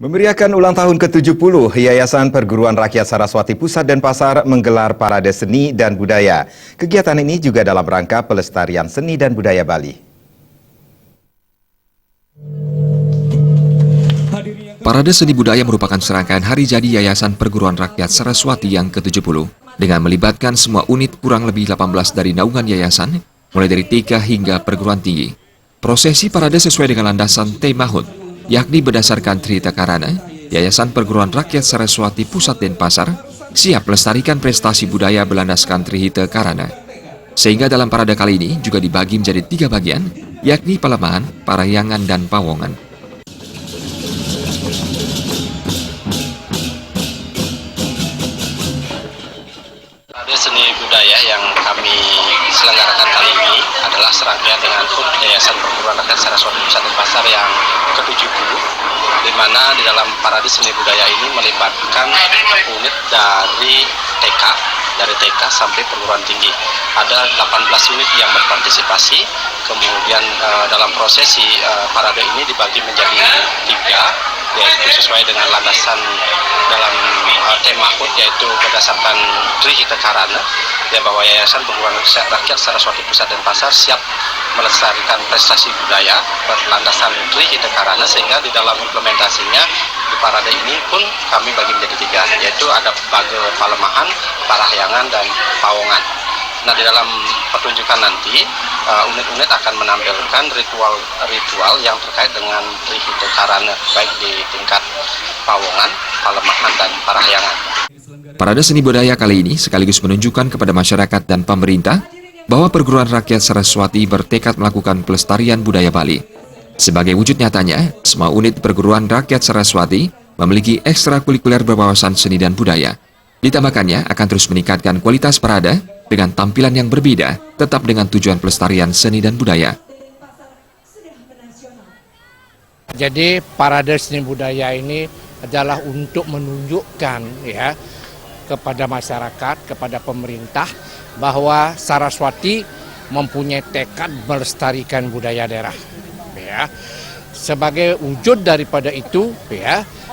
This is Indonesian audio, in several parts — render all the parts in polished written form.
Memeriahkan ulang tahun ke-70, Yayasan Perguruan Rakyat Saraswati Pusat Denpasar menggelar parade seni dan budaya. Kegiatan ini juga dalam rangka pelestarian seni dan budaya Bali. Parade seni budaya merupakan serangkaian hari jadi Yayasan Perguruan Rakyat Saraswati yang ke-70 dengan melibatkan semua unit kurang lebih 18 dari naungan yayasan, mulai dari TK hingga perguruan tinggi. Prosesi parade sesuai dengan landasan tema HUT, yakni berdasarkan Trihita Karana, Yayasan Perguruan Rakyat Saraswati Pusat Denpasar siap melestarikan prestasi budaya berlandaskan Trihita Karana. Sehingga dalam parade kali ini juga dibagi menjadi 3 bagian, yakni Palemahan, Parahyangan, dan Pawongan. Parade seni budaya yang kami selenggarakan kali ini adalah serangkaian dengan HUT Yayasan Perguruan Rakyat Saraswati Pusat Denpasar yang ke-70, di mana di dalam parade seni budaya ini melibatkan unit dari TK sampai perguruan tinggi. Ada 18 unit yang berpartisipasi, kemudian dalam prosesi parade ini dibagi menjadi 3, yaitu sesuai dengan landasan dalam tema HUT, yaitu berdasarkan Trihita Karana, ya, bahwa Yayasan Perguruan Rakyat Saraswati Pusat Denpasar siap melestarikan prestasi budaya berlandasan Trihita Karana, sehingga di dalam implementasinya di parade ini pun kami bagi menjadi 3, yaitu ada Bage Palemahan, Parahyangan, dan Pawongan. Nah, di dalam pertunjukan nanti unit-unit akan menampilkan ritual yang terkait dengan Trihita Karana, baik di tingkat Pawongan, Palemahan, dan Parahyangan. Parade seni budaya kali ini sekaligus menunjukkan kepada masyarakat dan pemerintah bahwa Perguruan Rakyat Saraswati bertekad melakukan pelestarian budaya Bali. Sebagai wujud nyatanya, semua unit Perguruan Rakyat Saraswati memiliki ekstrakurikuler berwawasan seni dan budaya. Ditambahkannya akan terus meningkatkan kualitas parade dengan tampilan yang berbeda, tetap dengan tujuan pelestarian seni dan budaya. Jadi parade seni budaya ini adalah untuk menunjukkan kepada masyarakat, kepada pemerintah bahwa Saraswati mempunyai tekad melestarikan budaya daerah. Sebagai wujud daripada itu,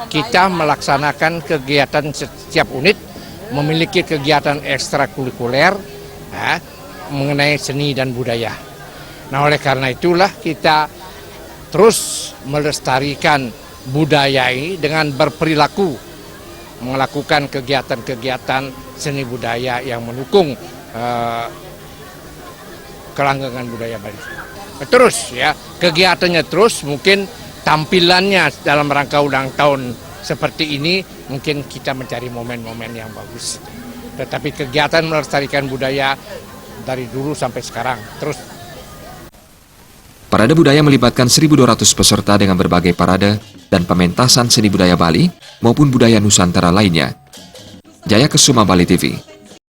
kita melaksanakan kegiatan setiap unit memiliki kegiatan ekstrakurikuler mengenai seni dan budaya. Nah, oleh karena itulah kita terus melestarikan budaya ini dengan berperilaku melakukan kegiatan-kegiatan seni budaya yang mendukung kelanggengan budaya Bali. Terus kegiatannya terus, mungkin tampilannya dalam rangka ulang tahun seperti ini mungkin kita mencari momen-momen yang bagus. Tetapi kegiatan melestarikan budaya dari dulu sampai sekarang terus. Parade budaya melibatkan 1.200 peserta dengan berbagai parade dan pementasan seni budaya Bali maupun budaya Nusantara lainnya. Jaya Kesuma, Bali TV.